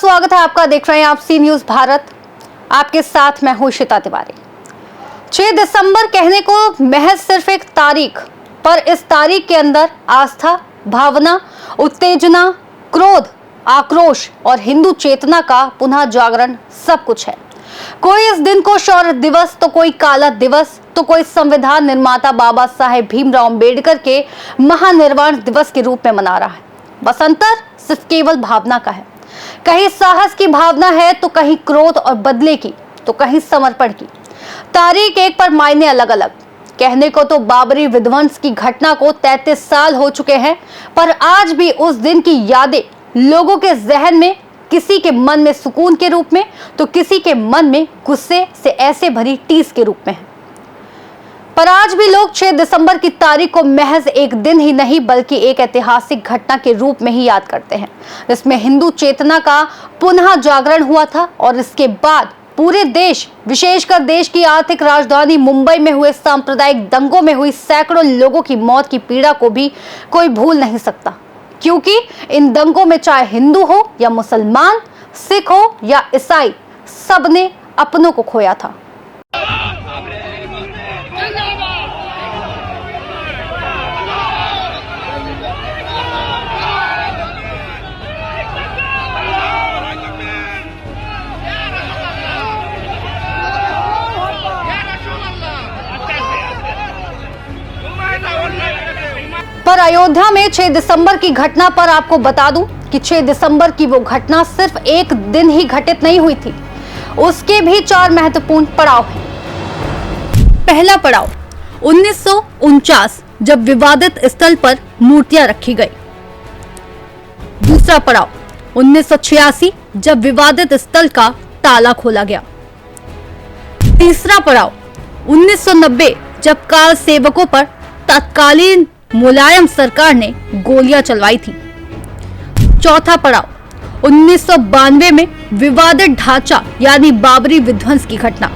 स्वागत है आपका। देख रहे हैं आप सी न्यूज भारत। आपके साथ मैं हूं श्वेता तिवारी। 6 दिसंबर कहने को महज सिर्फ एक तारीख, पर इस तारीख के अंदर आस्था, भावना, उत्तेजना, क्रोध, आक्रोश और हिंदू चेतना का पुनः जागरण सब कुछ है। कोई इस दिन को शौर्य दिवस, तो कोई काला दिवस, तो कोई संविधान निर्माता बाबा साहेब भीमराव अंबेडकर के महानिर्वाण दिवस के रूप में मना रहा है। बस अंतर सिर्फ केवल भावना का है। कहीं साहस की भावना है, तो कहीं क्रोध और बदले की, तो कहीं समर्पण की। तारीख एक पर मायने अलग अलग। कहने को तो बाबरी विध्वंस की घटना को 33 साल हो चुके हैं, पर आज भी उस दिन की यादें लोगों के जहन में, किसी के मन में सुकून के रूप में, तो किसी के मन में गुस्से से ऐसे भरी टीस के रूप में है। पर आज भी लोग 6 दिसंबर की तारीख को महज एक दिन ही नहीं, बल्कि एक ऐतिहासिक घटना के रूप में ही याद करते हैं, जिसमें हिंदू चेतना का पुनः जागरण हुआ था। और इसके बाद पूरे देश, विशेषकर देश की आर्थिक राजधानी मुंबई में हुए सांप्रदायिक दंगों में हुई सैकड़ों लोगों की मौत की पीड़ा को भी कोई भूल नहीं सकता, क्योंकि इन दंगों में चाहे हिंदू हो या मुसलमान, सिख हो या ईसाई, सबने अपनों को खोया था। पर अयोध्या में 6 दिसंबर की घटना पर आपको बता दूं कि 6 दिसंबर की वो घटना सिर्फ एक दिन ही घटित नहीं हुई थी, उसके भी 4 महत्वपूर्ण पड़ाव हैं। पहला पड़ाव 1949, जब विवादित स्थल पर मूर्तियां रखी गई। दूसरा पड़ाव 1986, जब विवादित स्थल का ताला खोला गया। तीसरा पड़ाव 1990, जब कार सेवकों पर तत्कालीन मुलायम सरकार ने गोलियां चलवाई थी। चौथा पड़ाव 1992 में विवादित ढांचा यानी बाबरी विध्वंस की घटना।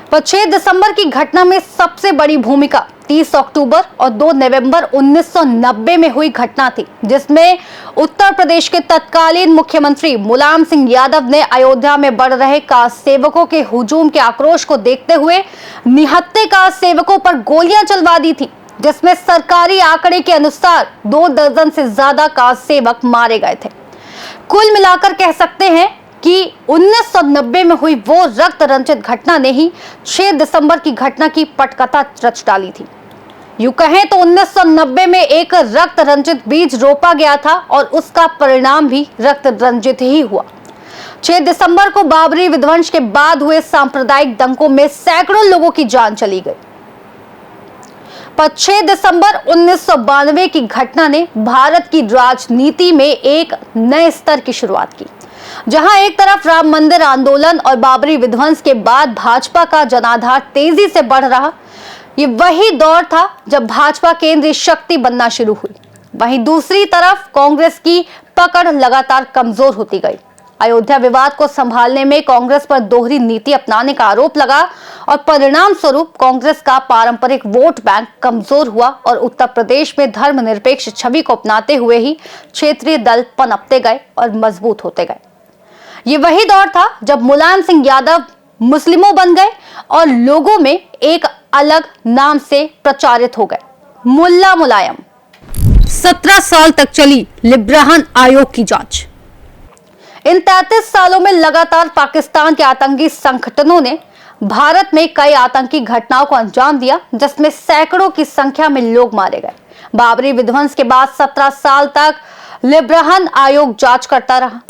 पर 6 दिसंबर की घटना में सबसे बड़ी भूमिका 30 अक्टूबर और 2 नवंबर 1990 में हुई घटना थी, जिसमें उत्तर प्रदेश के तत्कालीन मुख्यमंत्री मुलायम सिंह यादव ने अयोध्या में बढ़ रहे कार सेवकों के हुजूम के आक्रोश को देखते हुए निहत्थे कार सेवकों पर गोलियां चलवा दी थी, जिसमें सरकारी आंकड़े के अनुसार 2 दर्जन से ज्यादा कार सेवक मारे गए थे। कुल मिलाकर कह सकते हैं कि 1990 में हुई वो रक्त रंजित घटना ने ही 6 दिसंबर की घटना की पटकथा रच डाली थी। यूं कहें तो 1990 में एक रक्त रंजित बीज रोपा गया था और उसका परिणाम भी रक्त रंजित ही हुआ। 6 दिसंबर को बाबरी विध्वंस के बाद हुए सांप्रदायिक दंगों में सैकड़ों लोगों की जान चली गई। पर 6 दिसंबर 1992 की घटना ने भारत की राजनीति में एक नए स्तर की शुरुआत की, जहां एक तरफ राम मंदिर आंदोलन और बाबरी विध्वंस के बाद भाजपा का जनाधार तेजी से बढ़ रहा। ये वही दौर था जब भाजपा केंद्रीय शक्ति बनना शुरू हुई। वहीं दूसरी तरफ कांग्रेस की पकड़ लगातार कमजोर होती गई। अयोध्या विवाद को संभालने में कांग्रेस पर दोहरी नीति अपनाने का आरोप लगा और परिणाम स्वरूप कांग्रेस का पारंपरिक वोट बैंक कमजोर हुआ और उत्तर प्रदेश में धर्मनिरपेक्ष छवि को अपनाते हुए ही क्षेत्रीय दल पनपते गए और मजबूत होते गए। ये वही दौर था जब मुलायम सिंह यादव मुस्लिमों बन गए और लोगों में एक अलग नाम से प्रचारित हो गए, मुल्ला मुलायम। 17 साल तक चली लिब्राहन आयोग की जांच। इन 33 सालों में लगातार पाकिस्तान के आतंकी संगठनों ने भारत में कई आतंकी घटनाओं को अंजाम दिया, जिसमें सैकड़ों की संख्या में लोग मारे गए। बाबरी विध्वंस के बाद 17 साल तक लिब्राहन आयोग जांच करता रहा।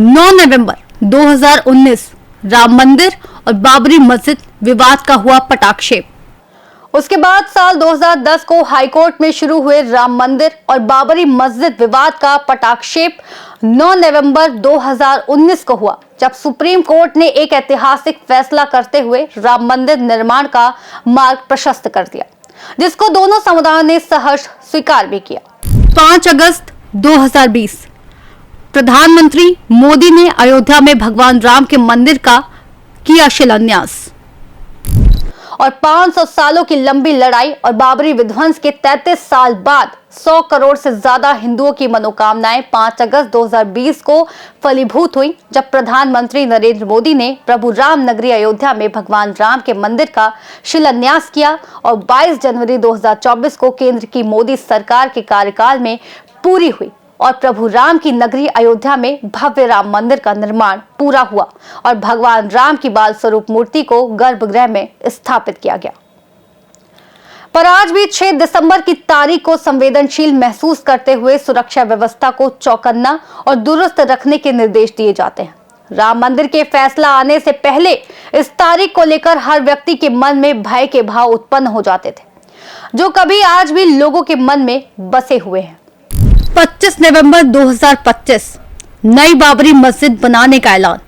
9 नवंबर 2019 राम मंदिर और बाबरी मस्जिद विवाद का हुआ पटाक्षेप। उसके बाद साल 2010 को हाईकोर्ट में शुरू हुए राम मंदिर और बाबरी मस्जिद विवाद का पटाक्षेप 9 नवंबर 2019 को हुआ, जब सुप्रीम कोर्ट ने एक ऐतिहासिक फैसला करते हुए राम मंदिर निर्माण का मार्ग प्रशस्त कर दिया। जिसको दोनों समुदायों ने सहर्ष स्वीकार भी किया। 5 अगस्त 2020 प्रधानमंत्री मोदी ने अयोध्या में भगवान राम के मंदिर का किया शिलान्यास। और 500 सालों की लंबी लड़ाई और बाबरी विध्वंस के 33 साल बाद 100 करोड़ से ज्यादा हिंदुओं की मनोकामनाएं 5 अगस्त 2020 को फलीभूत हुई, जब प्रधानमंत्री नरेंद्र मोदी ने प्रभु राम नगरी अयोध्या में भगवान राम के मंदिर का शिलान्यास किया और 22 जनवरी 2024 को केंद्र की मोदी सरकार के कार्यकाल में पूरी हुई और प्रभु राम की नगरी अयोध्या में भव्य राम मंदिर का निर्माण पूरा हुआ और भगवान राम की बाल स्वरूप मूर्ति को गर्भगृह में स्थापित किया गया। पर आज भी 6 दिसंबर की तारीख को संवेदनशील महसूस करते हुए सुरक्षा व्यवस्था को चौकन्ना और दुरुस्त रखने के निर्देश दिए जाते हैं। राम मंदिर के फैसला आने से पहले इस तारीख को लेकर हर व्यक्ति के मन में भय के भाव उत्पन्न हो जाते थे, जो कभी आज भी लोगों के मन में बसे हुए हैं। 25 नवंबर 2025 नई बाबरी मस्जिद बनाने का ऐलान।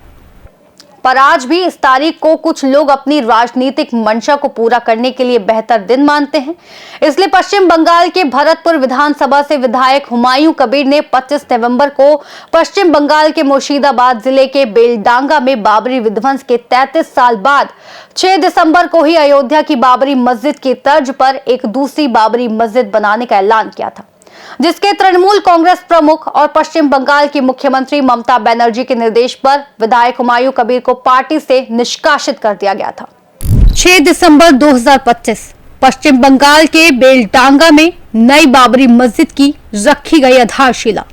पर आज भी इस तारीख को कुछ लोग अपनी राजनीतिक मंशा को पूरा करने के लिए बेहतर दिन मानते हैं। इसलिए पश्चिम बंगाल के भरतपुर विधानसभा से विधायक हुमायूं कबीर ने 25 नवंबर को पश्चिम बंगाल के मुर्शिदाबाद जिले के बेलडांगा में बाबरी विध्वंस के 33 साल बाद 6 दिसंबर को ही अयोध्या की बाबरी मस्जिद की तर्ज पर एक दूसरी बाबरी मस्जिद बनाने का ऐलान किया था, जिसके तृणमूल कांग्रेस प्रमुख और पश्चिम बंगाल की मुख्यमंत्री ममता बनर्जी के निर्देश पर विधायक हुमायूं कबीर को पार्टी से निष्कासित कर दिया गया था। 6 दिसंबर 2025 पश्चिम बंगाल के बेलडांगा में नई बाबरी मस्जिद की रखी गई आधारशिला।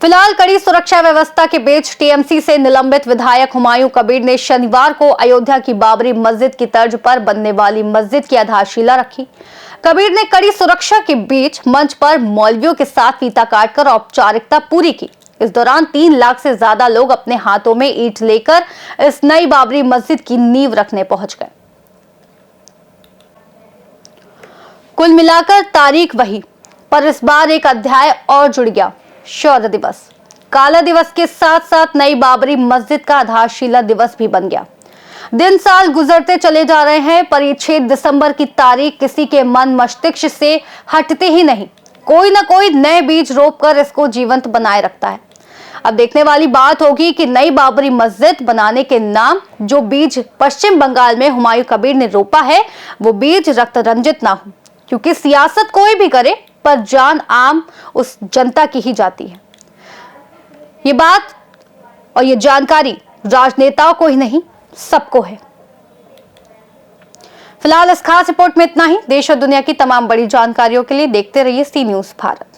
फिलहाल कड़ी सुरक्षा व्यवस्था के बीच टीएमसी से निलंबित विधायक हुमायूं कबीर ने शनिवार को अयोध्या की बाबरी मस्जिद की तर्ज पर बनने वाली मस्जिद की आधारशिला रखी। कबीर ने कड़ी सुरक्षा के बीच मंच पर मौलवियों के साथ फीता काटकर औपचारिकता पूरी की। इस दौरान 3 लाख से ज्यादा लोग अपने हाथों में ईंट लेकर इस नई बाबरी मस्जिद की नींव रखने पहुंच गए। कुल मिलाकर तारीख वही, पर इस बार एक अध्याय और जुड़ गया, शौर्य दिवस। काला दिवस के साथ साथ नई बाबरी मस्जिद का आधारशिला दिवस भी बन गया। दिन साल गुजरते चले जा रहे हैं, पर ये 6 दिसंबर की तारीख किसी के मन मस्तिष्क से हटते ही नहीं। कोई ना कोई नए बीज रोपकर इसको जीवंत बनाए रखता है। अब देखने वाली बात होगी कि नई बाबरी मस्जिद बनाने के नाम जो बीज पश्चिम बंगाल में हुमायूं कबीर ने रोपा है, वो बीज रक्त रंजित ना हो, क्योंकि सियासत कोई भी करे पर जान आम उस जनता की ही जाती है। ये बात और ये जानकारी राजनेताओं को ही नहीं, सबको है। फिलहाल इस खास रिपोर्ट में इतना ही। देश और दुनिया की तमाम बड़ी जानकारियों के लिए देखते रहिए सी न्यूज़ भारत।